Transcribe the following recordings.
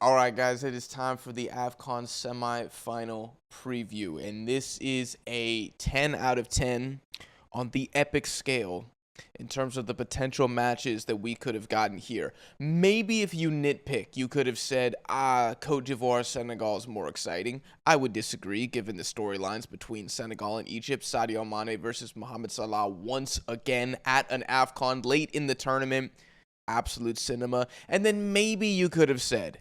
All right, guys, it is time for the AFCON Semifinal preview, and this is a 10 out of 10 on the epic scale in terms of the potential matches that we could have gotten here. Maybe if you nitpick, you could have said, Cote d'Ivoire, Senegal is more exciting. I would disagree, given the storylines between Senegal and Egypt. Sadio Mane versus Mohamed Salah once again at an AFCON late in the tournament. Absolute cinema. And then maybe you could have said,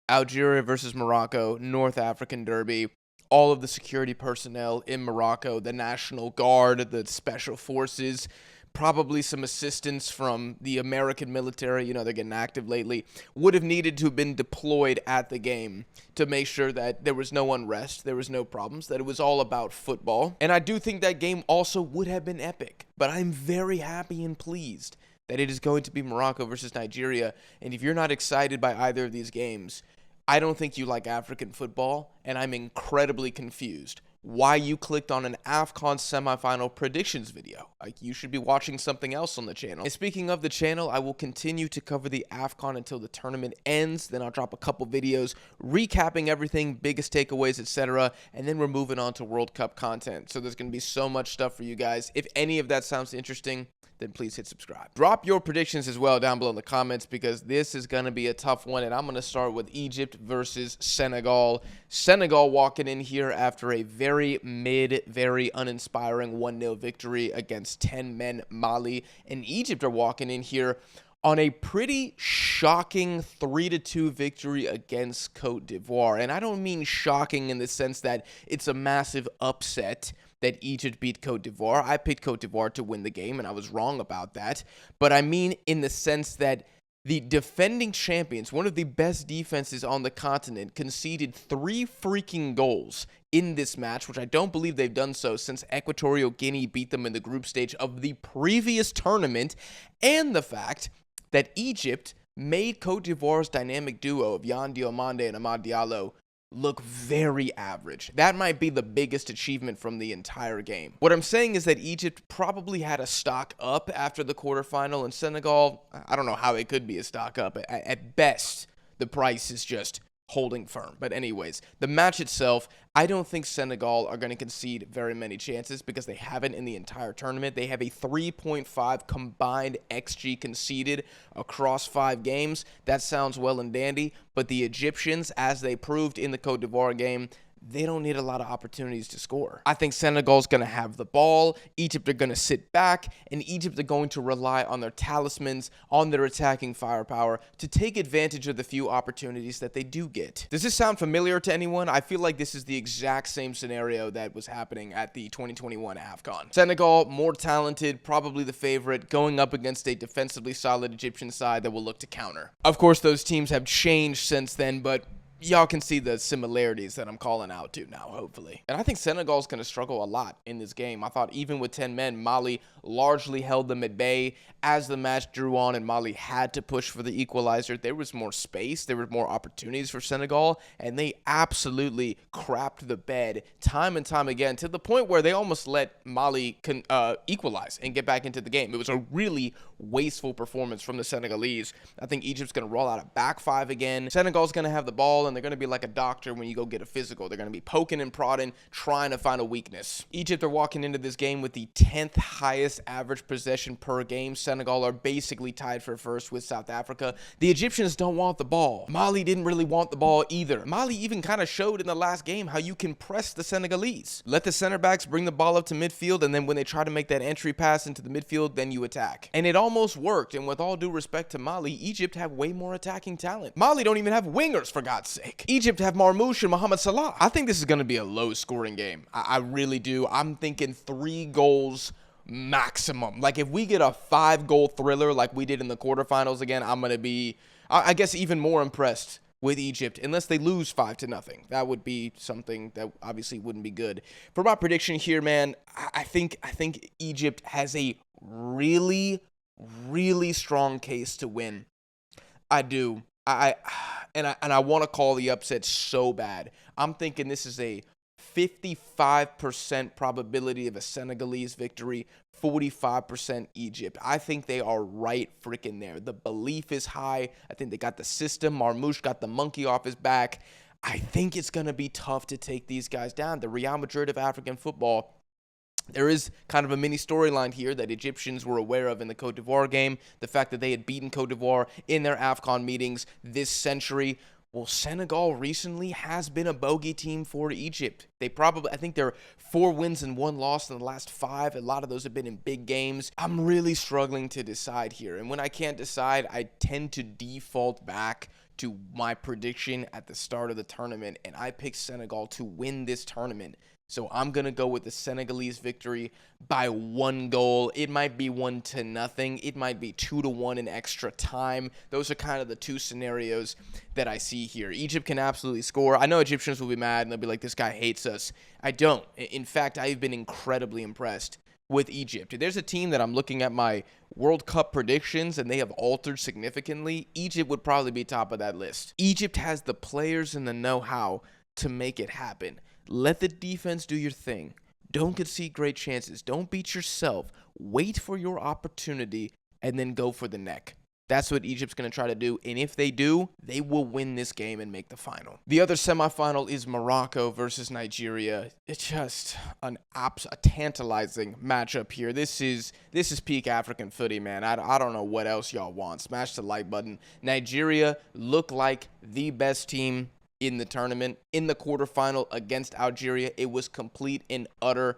Algeria versus Morocco, North African Derby, all of the security personnel in Morocco, the National Guard, the Special Forces, probably some assistance from the American military, you know, they're getting active lately, would have needed to have been deployed at the game to make sure that there was no unrest, there was no problems, that it was all about football. And I do think that game also would have been epic, but I'm very happy and pleased that it is going to be Morocco versus Nigeria. And if you're not excited by either of these games, I don't think you like African football, and I'm incredibly confused why you clicked on an AFCON semifinal predictions video. Like, you should be watching something else on the channel. And speaking of the channel, I will continue to cover the AFCON until the tournament ends. Then I'll drop a couple videos recapping everything, biggest takeaways, etc. And then we're moving on to World Cup content. So there's going to be so much stuff for you guys. If any of that sounds interesting, then please hit subscribe. Drop your predictions as well down below in the comments, because this is going to be a tough one, and I'm going to start with Egypt versus Senegal. Senegal walking in here after a very very uninspiring 1-0 victory against 10 men Mali, and Egypt are walking in here on a pretty shocking 3-2 victory against Cote d'Ivoire. And I don't mean shocking in the sense that it's a massive upset that Egypt beat Cote d'Ivoire. I picked Cote d'Ivoire to win the game, and I was wrong about that. But I mean in the sense that the defending champions, one of the best defenses on the continent, conceded 3 freaking goals in this match, which I don't believe they've done so since Equatorial Guinea beat them in the group stage of the previous tournament, and the fact that Egypt made Cote d'Ivoire's dynamic duo of Yan Diomande and Amad Diallo look very average. That might be the biggest achievement from the entire game. What I'm saying is that Egypt probably had a stock up after the quarterfinal, and Senegal, I don't know how it could be a stock up. At best, the price is just holding firm. But anyways, the match itself, I don't think Senegal are going to concede very many chances because they haven't in the entire tournament. They have a 3.5 combined XG conceded across 5 games. That sounds well and dandy, but the Egyptians, as they proved in the Cote d'Ivoire game, they don't need a lot of opportunities to score. I think Senegal's going to have the ball, Egypt are going to sit back, and Egypt are going to rely on their talismans, on their attacking firepower, to take advantage of the few opportunities that they do get. Does this sound familiar to anyone? I feel like this is the exact same scenario that was happening at the 2021 AFCON. Senegal, more talented, probably the favorite, going up against a defensively solid Egyptian side that will look to counter. Of course, those teams have changed since then, but y'all can see the similarities that I'm calling out to now, hopefully. And I think Senegal's going to struggle a lot in this game. I thought even with 10 men, Mali largely held them at bay. As the match drew on and Mali had to push for the equalizer, there was more space, there were more opportunities for Senegal, and they absolutely crapped the bed time and time again, to the point where they almost let Mali equalize and get back into the game. It was a really wasteful performance from the Senegalese. I think Egypt's going to roll out a back 5 again. Senegal's going to have the ball, and they're going to be like a doctor when you go get a physical. They're going to be poking and prodding, trying to find a weakness. Egypt are walking into this game with the 10th highest average possession per game. Senegal are basically tied for first with South Africa. The Egyptians don't want the ball. Mali didn't really want the ball either. Mali even kind of showed in the last game how you can press the Senegalese. Let the center backs bring the ball up to midfield, and then when they try to make that entry pass into the midfield, then you attack. And it almost worked, and with all due respect to Mali, Egypt have way more attacking talent. Mali don't even have wingers, for God's sake. Egypt have Marmoush and Mohamed Salah. I think this is going to be a low-scoring game. I really do. I'm thinking 3 goals maximum. Like, if we get a 5-goal thriller like we did in the quarterfinals again, I'm going to be, I guess, even more impressed with Egypt, unless they lose 5-0. That would be something that obviously wouldn't be good. For my prediction here, man, I think Egypt has a really strong case to win. I do. I want to call the upset so bad. I'm thinking this is a 55% probability of a Senegalese victory, 45% Egypt. I think they are right freaking there. The belief is high. I think they got the system. Marmoush got the monkey off his back. I think it's going to be tough to take these guys down. The Real Madrid of African football. There is kind of a mini storyline here that Egyptians were aware of in the Cote d'Ivoire game. The fact that they had beaten Cote d'Ivoire in their AFCON meetings this century. Well, Senegal recently has been a bogey team for Egypt. I think they're 4 wins and 1 loss in the last 5. A lot of those have been in big games. I'm really struggling to decide here. And when I can't decide, I tend to default back to my prediction at the start of the tournament. And I picked Senegal to win this tournament. So I'm going to go with the Senegalese victory by 1 goal. It might be 1-0. It might be 2-1 in extra time. Those are kind of the 2 scenarios that I see here. Egypt can absolutely score. I know Egyptians will be mad and they'll be like, this guy hates us. I don't. In fact, I've been incredibly impressed with Egypt. If there's a team that I'm looking at my World Cup predictions and they have altered significantly, Egypt would probably be top of that list. Egypt has the players and the know-how to make it happen. Let the defense do your thing. Don't concede great chances. Don't beat yourself. Wait for your opportunity and then go for the neck. That's what Egypt's going to try to do. And if they do, they will win this game and make the final. The other semifinal is Morocco versus Nigeria. It's just a tantalizing matchup here. This is peak African footy, man. I don't know what else y'all want. Smash the like button. Nigeria look like the best team in the tournament. In the quarterfinal against Algeria, it was complete and utter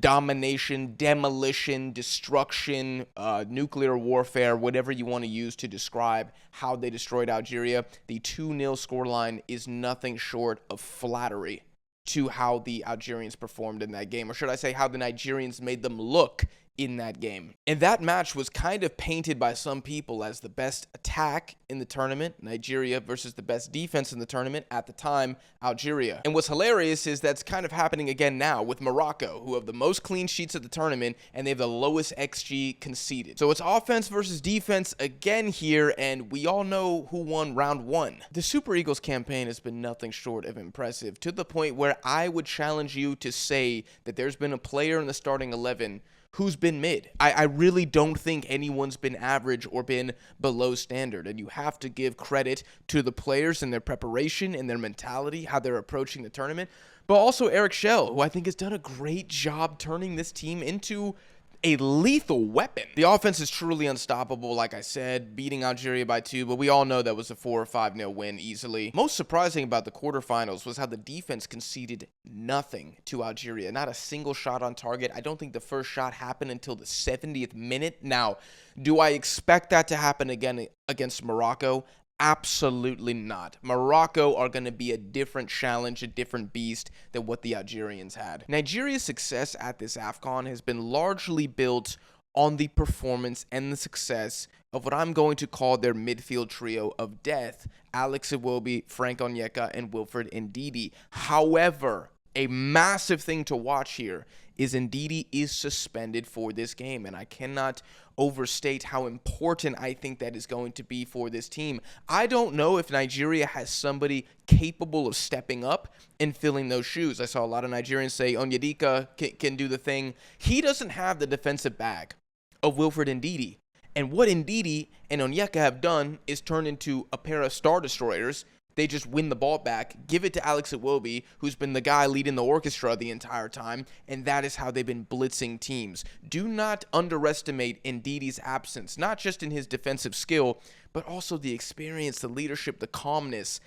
domination, demolition, destruction, nuclear warfare, whatever you want to use to describe how they destroyed Algeria. The 2-0 scoreline is nothing short of flattery to how the Algerians performed in that game, or should I say how the Nigerians made them look in that game. And that match was kind of painted by some people as the best attack in the tournament, Nigeria, versus the best defense in the tournament at the time, Algeria. And what's hilarious is that's kind of happening again now with Morocco, who have the most clean sheets of the tournament, and they have the lowest XG conceded. So it's offense versus defense again here, and we all know who won round 1. The Super Eagles campaign has been nothing short of impressive, to the point where I would challenge you to say that there's been a player in the starting 11 who's been mid. I really don't think anyone's been average or been below standard. And you have to give credit to the players and their preparation and their mentality, how they're approaching the tournament. But also Eric Schell, who I think has done a great job turning this team into a lethal weapon. The offense is truly unstoppable, like I said, beating Algeria by 2, but we all know that was a 4 or 5-0 win easily. Most surprising about the quarterfinals was how the defense conceded nothing to Algeria. Not a single shot on target. I don't think the first shot happened until the 70th minute. Now, do I expect that to happen again against Morocco? Absolutely not. Morocco are going to be a different challenge, a different beast than what the Algerians had. Nigeria's success at this AFCON has been largely built on the performance and the success of what I'm going to call their midfield trio of death: Alex Iwobi, Frank Onyeka, and Wilfred Ndidi. However, a massive thing to watch here is Ndidi is suspended for this game, and I cannot overstate how important I think that is going to be for this team. I don't know if Nigeria has somebody capable of stepping up and filling those shoes. I saw a lot of Nigerians say Onyedika can do the thing. He doesn't have the defensive bag of Wilfred Ndidi. And what Ndidi and Onyeka have done is turn into a pair of star destroyers. They just win the ball back, give it to Alex Iwobi, who's been the guy leading the orchestra the entire time, and that is how they've been blitzing teams. Do not underestimate Ndidi's absence, not just in his defensive skill, but also the experience, the leadership, the calmness.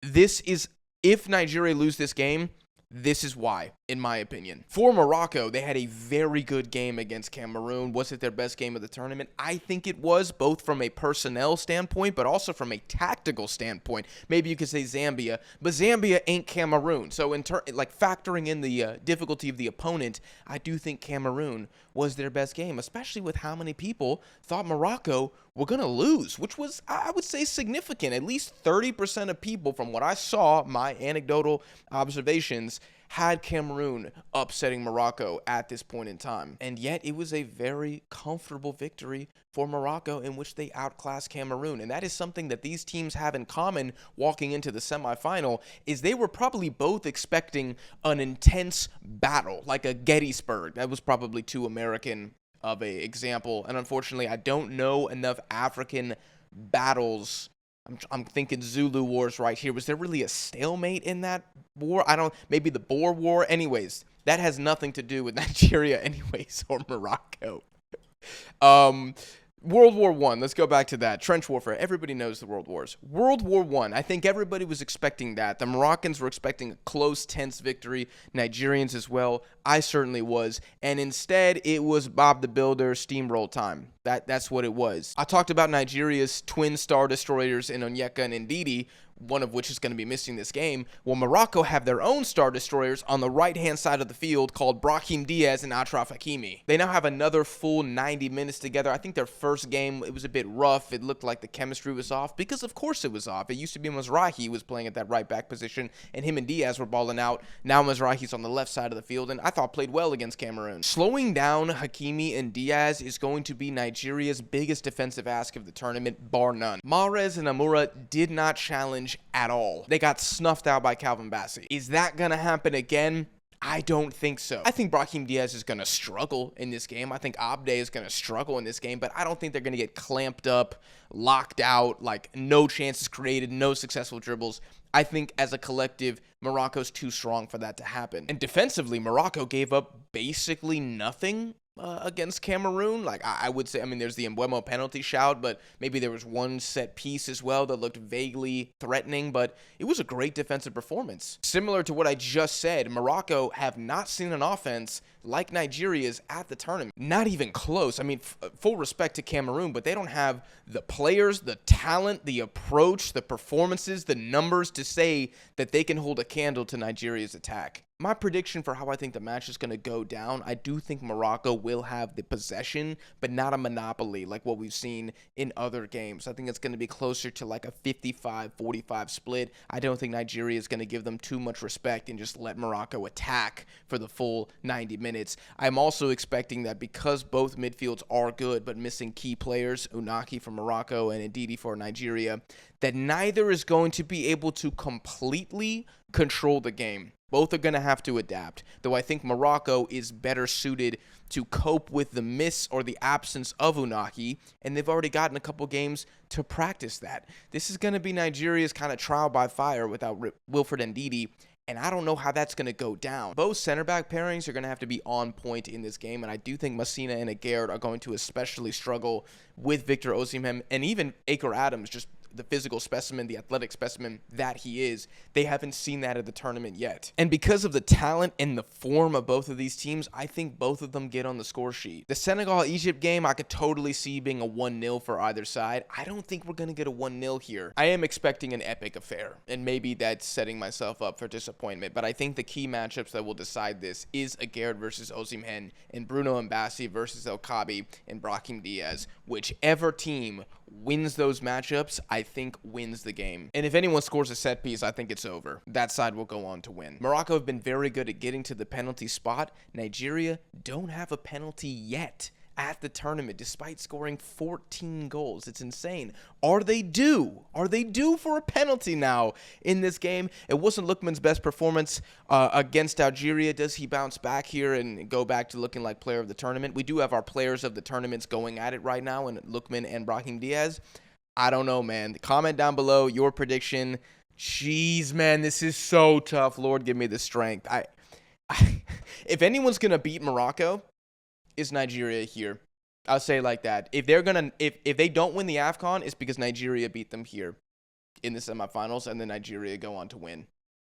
If Nigeria lose this game, this is why, in my opinion. For Morocco, they had a very good game against Cameroon. Was it their best game of the tournament? I think it was, both from a personnel standpoint, but also from a tactical standpoint. Maybe you could say Zambia, but Zambia ain't Cameroon. So factoring in the difficulty of the opponent, I do think Cameroon was their best game, especially with how many people thought Morocco were going to lose, which was, I would say, significant. At least 30% of people, from what I saw, my anecdotal observations, had Cameroon upsetting Morocco at this point in time. And yet it was a very comfortable victory for Morocco in which they outclassed Cameroon. And that is something that these teams have in common walking into the semifinal, is they were probably both expecting an intense battle, like a Gettysburg. That was probably too American of a example. And unfortunately, I don't know enough African battles. I'm thinking Zulu Wars right here. Was there really a stalemate in that war? Maybe the Boer War. Anyways, that has nothing to do with Nigeria anyways, or Morocco. World War I, let's go back to that. Trench warfare, everybody knows the World Wars. World War I, I think everybody was expecting that. The Moroccans were expecting a close, tense victory. Nigerians as well. I certainly was. And instead, it was Bob the Builder steamroll time. That's what it was. I talked about Nigeria's twin star destroyers in Onyeka and Ndidi, one of which is going to be missing this game. Well, Morocco have their own star destroyers on the right-hand side of the field called Brahim Diaz and Achraf Hakimi. They now have another full 90 minutes together. I think their first game, it was a bit rough. It looked like the chemistry was off because, of course, it was off. It used to be Mizrahi was playing at that right-back position, and him and Diaz were balling out. Now Mizrahi's on the left side of the field, and I thought played well against Cameroon. Slowing down Hakimi and Diaz is going to be Nigeria's biggest defensive ask of the tournament, bar none. Mahrez and Amoura did not challenge at all. They got snuffed out by Calvin Bassey. Is that going to happen again? I don't think so. I think Brahim Diaz is going to struggle in this game. I think Abde is going to struggle in this game, but I don't think they're going to get clamped up, locked out, like no chances created, no successful dribbles. I think as a collective, Morocco's too strong for that to happen. And defensively, Morocco gave up basically nothing against Cameroon. Like, I would say, I mean, there's the Mbeumo penalty shout, but maybe there was one set piece as well that looked vaguely threatening, but it was a great defensive performance. Similar to what I just said, Morocco have not seen an offense like Nigeria's at the tournament. Not even close. I mean, full respect to Cameroon, but they don't have the players, the talent, the approach, the performances, the numbers to say that they can hold a candle to Nigeria's attack. My prediction for how I think the match is going to go down, I do think Morocco will have the possession, but not a monopoly like what we've seen in other games. I think it's going to be closer to like a 55-45 split. I don't think Nigeria is going to give them too much respect and just let Morocco attack for the full 90 minutes. I'm also expecting that because both midfields are good but missing key players, Unaki for Morocco and Ndidi for Nigeria, that neither is going to be able to completely control the game. Both are going to have to adapt, though I think Morocco is better suited to cope with the miss or the absence of Unaki, and they've already gotten a couple games to practice that. This is going to be Nigeria's kind of trial by fire without Wilfred Ndidi, and I don't know how that's going to go down. Both center back pairings are going to have to be on point in this game, and I do think Messina and Aguerd are going to especially struggle with Victor Osimhen and even Aker Adams, just the physical specimen, the athletic specimen that he is. They haven't seen that at the tournament yet. And because of the talent and the form of both of these teams, I think both of them get on the score sheet. The Senegal-Egypt game, I could totally see being a 1-0 for either side. I don't think we're going to get a 1-0 here. I am expecting an epic affair, and maybe that's setting myself up for disappointment, but I think the key matchups that will decide this is Aguerd versus Osimhen and Bruno Mbassi versus El Kaabi and Brahim Diaz. Whichever team wins those matchups, I think wins the game. And if anyone scores a set piece, I think it's over. That side will go on to win. Morocco have been very good at getting to the penalty spot. Nigeria don't have a penalty yet at the tournament, despite scoring 14 goals. It's insane. Are they due? Are they due for a penalty now in this game? It wasn't Lookman's best performance against Algeria. Does he bounce back here and go back to looking like player of the tournament? We do have our players of the tournaments going at it right now, and Lookman and Brahim Diaz. I don't know, man. Comment down below your prediction. Jeez, man, this is so tough. Lord, give me the strength. If anyone's going to beat Morocco, is Nigeria here. I'll say it like that. If they don't win the AFCON, it's because Nigeria beat them here in the semifinals, and then Nigeria go on to win.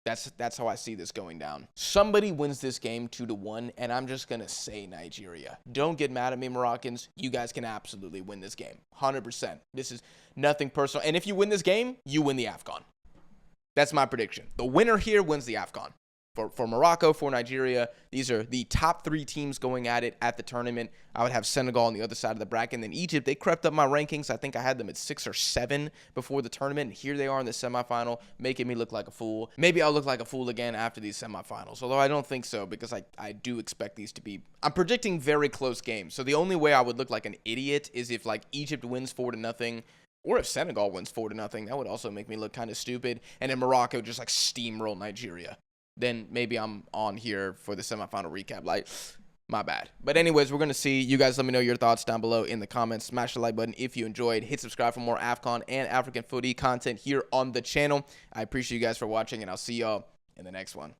That's how I see this going down. Somebody wins this game 2-1, and I'm just gonna say Nigeria. Don't get mad at me, Moroccans. You guys can absolutely win this game, 100%. This is nothing personal. And if you win this game, you win the AFCON. That's my prediction. The winner here wins the AFCON. for Morocco, for Nigeria, these are the top 3 teams going at it at the tournament. I would have Senegal on the other side of the bracket. And then Egypt, they crept up my rankings. I think I had them at 6 or 7 before the tournament. And here they are in the semifinal, making me look like a fool. Maybe I'll look like a fool again after these semifinals, although I don't think so, because I do expect these to be, I'm predicting very close games. So the only way I would look like an idiot is if like Egypt wins 4-0, or if Senegal wins 4-0. That would also make me look kind of stupid. And then Morocco just like steamroll Nigeria. Then maybe I'm on here for the semifinal recap. Like, my bad. But anyways, we're going to see. You guys let me know your thoughts down below in the comments. Smash the like button if you enjoyed. Hit subscribe for more AFCON and African footy content here on the channel. I appreciate you guys for watching, and I'll see y'all in the next one.